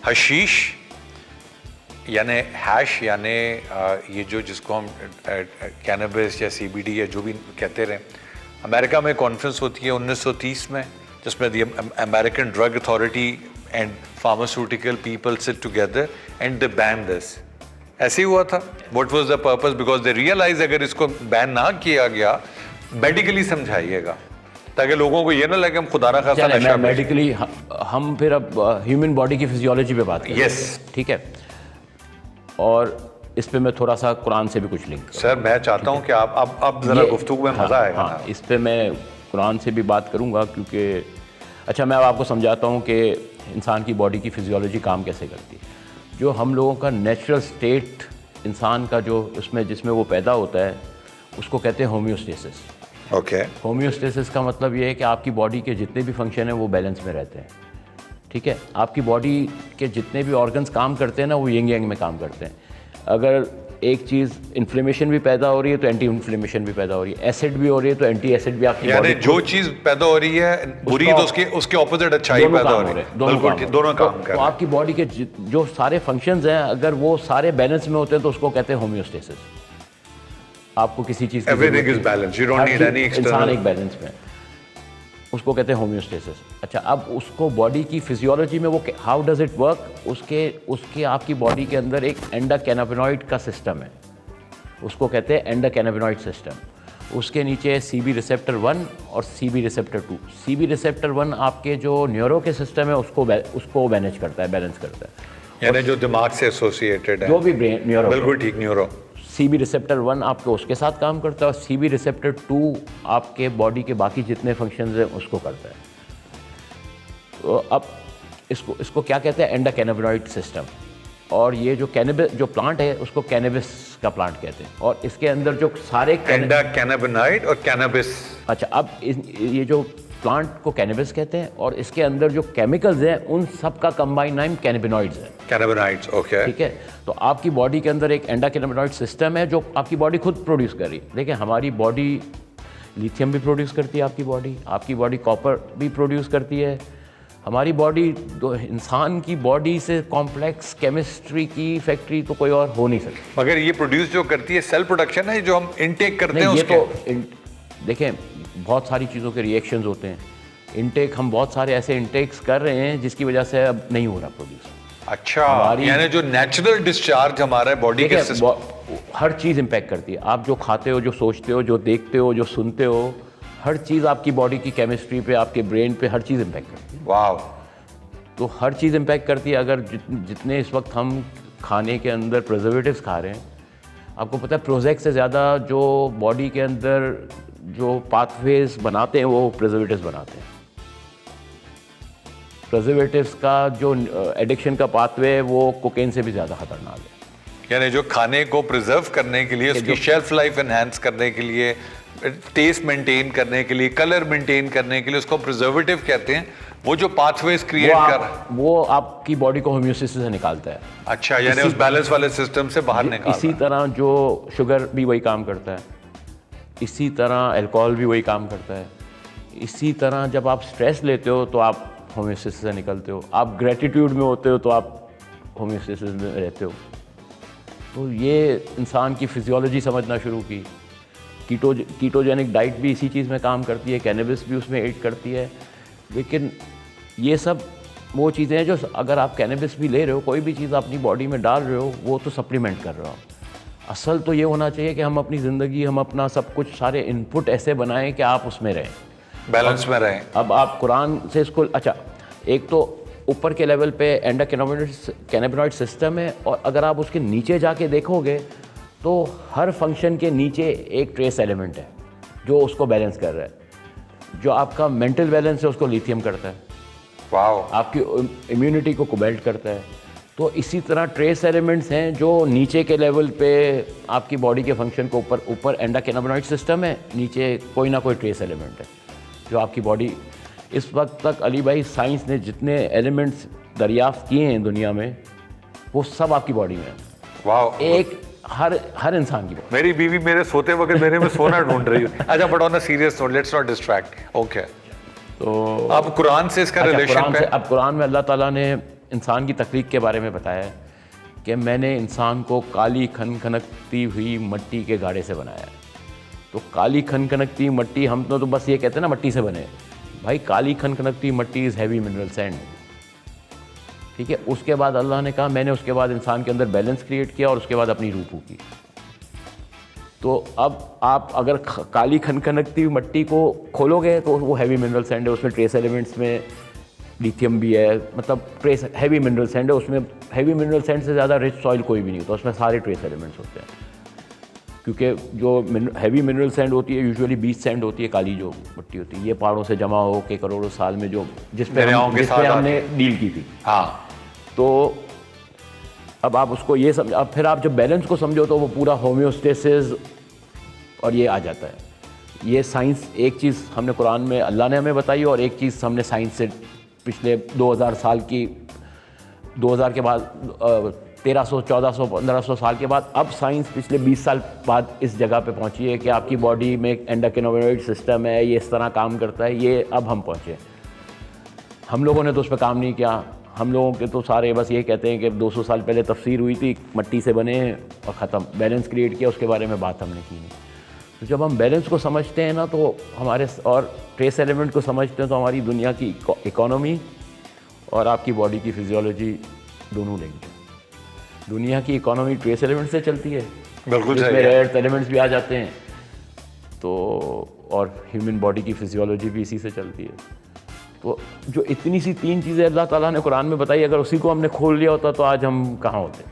Hashish यानी hash यानी ये जो जिसको हम कैनबिस या सीबीडी या जो भी कहते रहे, अमेरिका में कॉन्फ्रेंस होती है 1930 में जिसमें the American drug authority and pharmaceutical people sit together and they ban this. ऐसे ही हुआ था। What was the purpose? Because they realise अगर इसको बैन ना किया गया, मेडिकली समझाइएगा ताकि लोगों को ये ना लगे हम खुदा ना खासा नशा मेडिकली। हम फिर अब ह्यूमन बॉडी की फिजियोलॉजी पे बात करें। यस, ठीक है। और इस पे मैं थोड़ा सा कुरान से भी कुछ लिंक सर मैं चाहता हूँ कि आप अब जरा गुफ्तगू में मजा आएगा। हाँ, इस पे मैं कुरान से भी बात करूँगा क्योंकि अच्छा मैं अब आपको समझाता हूँ कि इंसान की बॉडी की फिजियोलॉजी काम कैसे करती है। जो हम लोगों का नेचुरल स्टेट इंसान का जो उसमें जिसमें वो पैदा होता है उसको कहते हैं होम्योस्टेसिस। ओके। होम्योस्टेसिस का मतलब ये है कि आपकी बॉडी के जितने भी फंक्शन हैं वो बैलेंस में रहते हैं। ठीक है। आपकी बॉडी के जितने भी ऑर्गन्स काम करते हैं ना वो यंग यंग में काम करते हैं। अगर एक चीज़ इन्फ्लेमेशन भी पैदा हो रही है तो एंटी इन्फ्लेमेशन भी पैदा हो रही है, एसिड भी हो रही है तो एंटी एसिड भी आपकी यानी जो चीज़ पैदा हो रही है बुरी तो उसके ऑपोजिट अच्छाई पैदा हो रही है। दोनों काम कर रहे हैं। तो आपकी बॉडी के जो सारे फंक्शंस हैं अगर वो सारे बैलेंस में होते हैं तो उसको कहते हैं होम्योस्टेसिस। आपको किसी चीज़ everything is balance, you don't need any external. इंसान एक बैलेंस में, उसको कहते हैं होम्योस्टेसिस। अच्छा, अब उसको बॉडी की फिजियोलॉजी में वो हाउ डज इट वर्क, उसके आपकी बॉडी के अंदर एक एंडोकैनाबिनॉइड का सिस्टम है, उसको कहते हैं एंडोकैनाबिनॉइड सिस्टम। उसके नीचे सीबी रिसेप्टर 1 और सीबी रिसेप्टर 2। सीबी रिसेप्टर 1 आपके जो न्यूरो के सिस्टम है उसको मैनेज करता है, बैलेंस करता है, यानी जो दिमाग से एसोसिएटेड है, जो भी ब्रेन न्यूरो। बिल्कुल ठीक, न्यूरो। सीबी रिसेप्टर 1 आपके उसके साथ काम करता है और सीबी रिसेप्टर 2 आपके बॉडी के बाकी जितने फंक्शंस हैं उसको करता है। तो अब इसको क्या कहते हैं? Endocannabinoid system. और ये जो कैनबिस जो प्लांट है उसको कैनबिस का प्लांट कहते हैं। और इसके अंदर जो सारे एंडोकैनाबिनॉइड और कैनबिस। अच्छा, अब ये जो प्लांट को कैनबिस कहते हैं और इसके अंदर जो केमिकल्स हैं उन सब का कंबाइन नाम कैनबिनॉइड्स है। कैनबिनॉइड्स, ओके। ठीक है। तो आपकी बॉडी के अंदर एक एंडोकैनाबिनॉइड सिस्टम है जो आपकी बॉडी खुद प्रोड्यूस कर रही है। देखिए, हमारी बॉडी लिथियम भी प्रोड्यूस करती है, आपकी बॉडी कॉपर भी प्रोड्यूस करती है। हमारी बॉडी इंसान की बॉडी से कॉम्प्लेक्स केमिस्ट्री की फैक्ट्री तो कोई और हो नहीं सकती। मगर ये प्रोड्यूस जो करती है सेल प्रोडक्शन है जो हम इनटेक करते हैं उसके। तो देखें, बहुत सारी चीज़ों के रिएक्शंस होते हैं। इनटेक हम बहुत सारे ऐसे इनटेक्स कर रहे हैं जिसकी वजह से अब नहीं हो रहा प्रोड्यूस। अच्छा, यानी जो नेचुरल डिस्चार्ज हमारा बॉडी के हर चीज़ इम्पैक्ट करती है। आप जो खाते हो, जो सोचते हो, जो देखते हो, जो सुनते हो, हर चीज़ आपकी बॉडी की केमिस्ट्री पे, आपके ब्रेन पे हर चीज़ इम्पैक्ट करती है। वाह। तो हर चीज़ इम्पैक्ट करती है। अगर जितने इस वक्त हम खाने के अंदर प्रिजर्वेटिव्स खा रहे हैं, आपको पता है प्रोजेक्ट से ज़्यादा जो बॉडी के अंदर जो पाथवेज बनाते हैं वो प्रिजर्वेटिव्स बनाते हैं। प्रिजर्वेटिव्स का जो एडिक्शन का पाथवे है वो कोकेन से भी ज़्यादा खतरनाक है। यानी जो खाने को प्रिजर्व करने के लिए, उसकी शेल्फ लाइफ एनहांस करने के लिए, टेस्ट मेंटेन करने के लिए, कलर मेंटेन करने के लिए उसको प्रिजर्वेटिव कहते हैं। वो जो पाथवेज क्रिएट कर वो आपकी बॉडी को होम्योस्टेसिस से निकालता है। अच्छा, यानी उस बैलेंस वाले सिस्टम से बाहर निकालता है। इसी तरह जो शुगर भी वही काम करता है, इसी तरह अल्कोहल भी वही काम करता है। इसी तरह जब आप स्ट्रेस लेते हो तो आप होम्योस्टेसिस से निकलते हो, आप ग्रेटिट्यूड में होते हो तो आप होम्योस्टेसिस में रहते हो। तो ये इंसान की फिजियोलॉजी समझना शुरू की। कीटोजेनिक डाइट भी इसी चीज़ में काम करती है, कैनबिस भी उसमें एड करती है। लेकिन ये सब वो चीज़ें हैं जो अगर आप कैनबिस भी ले रहे हो, कोई भी चीज़ अपनी बॉडी में डाल रहे हो, वो तो सप्लीमेंट कर रहे हो। असल तो ये होना चाहिए कि हम अपनी ज़िंदगी, हम अपना सब कुछ, सारे इनपुट ऐसे बनाएं कि आप उसमें रहें, बैलेंस में रहें। अब आप कुरान से इसको, अच्छा, एक तो ऊपर के लेवल पे एंडोकैनाबिनॉइड सिस्टम है और अगर आप उसके नीचे जाके देखोगे तो हर फंक्शन के नीचे एक ट्रेस एलिमेंट है जो उसको बैलेंस कर रहा है। जो आपका मेंटल बैलेंस है उसको लिथियम करता है, वाह। आपकी इम्यूनिटी को कोबाल्ट करता है। तो इसी तरह ट्रेस एलिमेंट्स हैं जो नीचे के लेवल पे आपकी बॉडी के फंक्शन को ऊपर एंडोकैनाबिनॉइड सिस्टम है, नीचे कोई ना कोई ट्रेस एलिमेंट है जो आपकी बॉडी। इस वक्त तक अली भाई साइंस ने जितने एलिमेंट्स दरियाफ्त किए हैं दुनिया में वो सब आपकी बॉडी में है। वाह। एक हर इंसान की बॉडी। मेरी बीवी मेरे सोते वक्त मेरे में सोना ढूंढ रही है। अच्छा, but on a serious note, let's not distract. Okay, तो अब कुरान से इसका रिलेशन अब कुरान में अल्लाह ताला ने इंसान की तख्लीक के बारे में बताया है कि मैंने इंसान को काली खनखनकती हुई मट्टी के गाढ़े से बनाया है। तो काली खनखनकती मट्टी, हम तो बस ये कहते हैं ना मट्टी से बने, भाई काली खनखनकती मट्टी इज़ हैवी मिनरल सैंड, ठीक है। उसके बाद अल्लाह ने कहा, मैंने उसके बाद इंसान के अंदर बैलेंस क्रिएट किया और उसके बाद अपनी रूह फूकी। तो अब आप अगर काली खनखनकती हुई मट्टी को खोलोगे तो वो हैवी मिनरल सैंड है, उसमें ट्रेस एलिमेंट्स में लिथियम भी है, मतलब ट्रेस हैवी मिनरल सैंड है, उसमें हैवी मिनरल सैंड से ज़्यादा रिच सॉइल कोई भी नहीं होता, उसमें सारे ट्रेस एलिमेंट्स होते हैं। क्योंकि जो हैवी मिनरल सैंड होती है यूजुअली बीच सैंड होती है, काली जो मट्टी होती है, ये पहाड़ों से जमा हो के करोड़ों साल में जो जिस पे हमने डील की थी। हाँ, तो अब आप उसको ये समझ, अब फिर आप जब बैलेंस को समझो तो वो पूरा होम्योस्टेसिस और ये आ जाता है। ये साइंस, एक चीज़ हमने कुरान में अल्लाह ने हमें बताई और एक चीज़ हमने साइंस से पिछले 2000 साल की, 2000 के बाद 1300, 1400, 1500 साल के बाद अब साइंस पिछले 20 साल बाद इस जगह पे पहुंची है कि आपकी बॉडी में एक एंडोक्रिनोइड सिस्टम है, ये इस तरह काम करता है। ये अब हम पहुंचे, हम लोगों ने तो उस पर काम नहीं किया। हम लोगों के तो सारे बस ये कहते हैं कि 200 साल पहले तफसीर हुई थी, मट्टी से बने हैं और ख़त्म, बैलेंस क्रिएट किया, उसके बारे में बात हमने की नहीं। तो जब हम बैलेंस को समझते हैं ना, तो हमारे और ट्रेस एलिमेंट को समझते हैं, तो हमारी दुनिया की इकोनॉमी और आपकी बॉडी की फिजियोलॉजी दोनों लिंक्ड है। दुनिया की इकोनॉमी ट्रेस एलिमेंट से चलती है, बिल्कुल जिसमें रेयर एलिमेंट्स भी आ जाते हैं, तो और ह्यूमन बॉडी की फिजियोलॉजी भी इसी से चलती है। तो जो इतनी सी 3 चीज़ें अल्लाह ताला ने कुरान में बताई, अगर उसी को हमने खोल लिया होता तो आज हम कहाँ होते।